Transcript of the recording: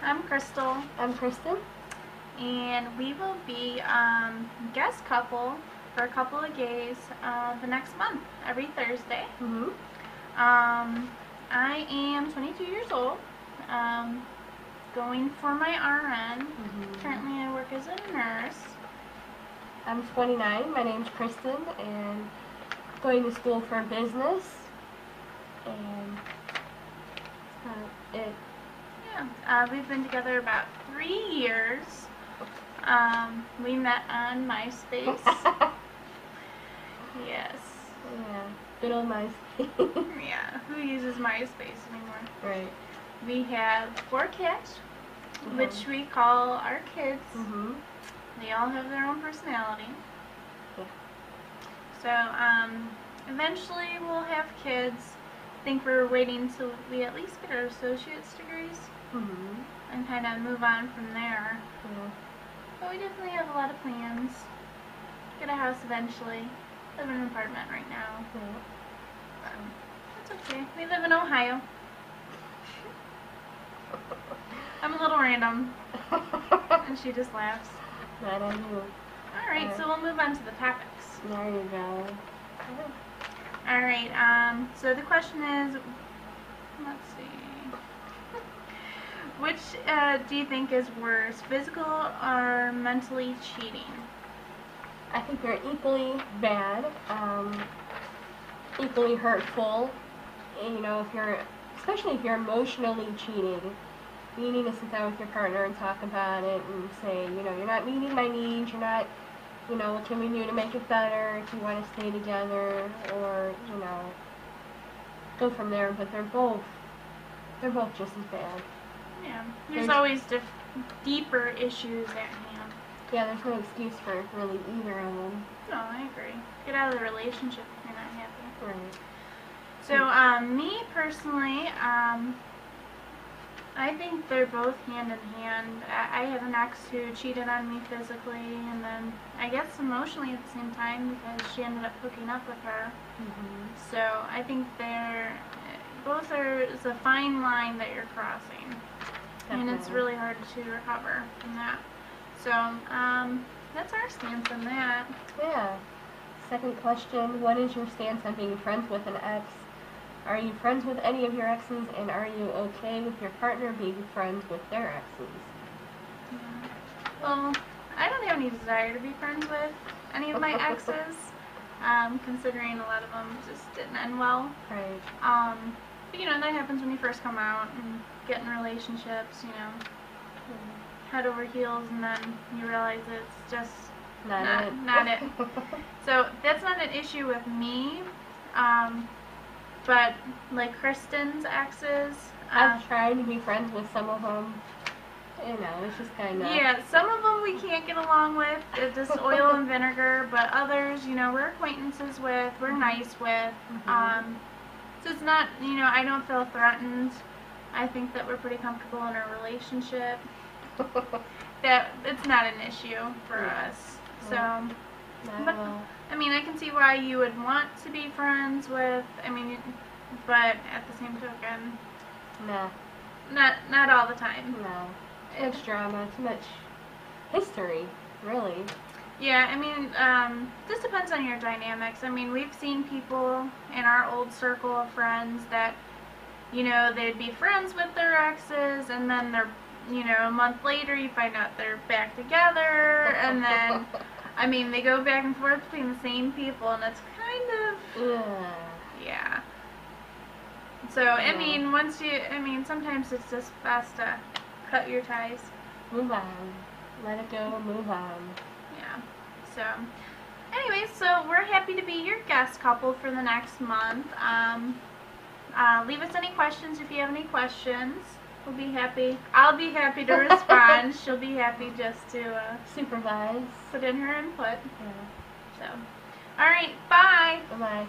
I'm Crystal. I'm Kristen. And we will be guest couple for a couple of gays the next month, every Thursday. Mm-hmm. I am 22 years old, going for my RN. Mm-hmm. Currently I work as a nurse. I'm 29. My name's Kristen, and going to school for business. And that's it. Yeah, we've been together about 3 years. We met on MySpace. Yes. Yeah, good old MySpace. Yeah, who uses MySpace anymore? Right. We have 4 cats, which we call our kids. Mm-hmm. They all have their own personality. Yeah. So, eventually we'll have kids. I think we're waiting till we at least get our associate's degrees and kind of move on from there. Yeah. But we definitely have a lot of plans. Get a house eventually. Live in an apartment right now. Yeah. That's okay. We live in Ohio. I'm a little random. And she just laughs. Not on you. Alright, so we'll move on to the topics. There you go. Alright, so the question is, let's see. Which do you think is worse, physical or mentally cheating? I think they're equally bad, equally hurtful. You know, especially if you're emotionally cheating, you need to sit down with your partner and talk about it and say, you know, you're not meeting my needs, you're not, you know, what can we do to make it better if you want to stay together, or, you know, go from there. But they're both just as bad. Yeah, there's always deeper issues at hand. Yeah, there's no excuse for really either of them. No, I agree. Get out of the relationship if you're not happy. Right. So, me personally, I think they're both hand in hand. I have an ex who cheated on me physically, and then I guess emotionally at the same time, because she ended up hooking up with her. So I think it's a fine line that you're crossing. Definitely. And it's really hard to recover from that. So, that's our stance on that. Yeah. Second question, what is your stance on being friends with an ex? Are you friends with any of your exes, and are you okay with your partner being friends with their exes? Well, I don't have any desire to be friends with any of my exes, considering a lot of them just didn't end well. Right. But, you know, that happens when you first come out and get in relationships, you know, head over heels, and then you realize it's just not it. So that's not an issue with me, but like Kristen's exes, I've tried to be friends with some of them. You know, it's just kind of... Yeah, some of them we can't get along with. It's just oil and vinegar, but others, you know, we're acquaintances with, we're nice with. So it's not, you know, I don't feel threatened. I think that we're pretty comfortable in our relationship. That it's not an issue for us. So, but, I mean, I can see why you would want to be friends with, I mean, but at the same token, nah. Not all the time. No. Too much drama, too much history, really. Yeah, I mean, this depends on your dynamics. I mean, we've seen people in our old circle of friends that, you know, they'd be friends with their exes, and then they're, you know, a month later you find out they're back together, and then, I mean, they go back and forth between the same people, and it's kind of, yeah. So, I mean, sometimes it's just best to cut your ties. Move on. Let it go, move on. Yeah. So, anyway, so we're happy to be your guest couple for the next month. Leave us any questions if you have any questions. We'll be happy. I'll be happy to respond. She'll be happy just to supervise. Put in her input. Yeah. So, all right. Bye. Bye-bye.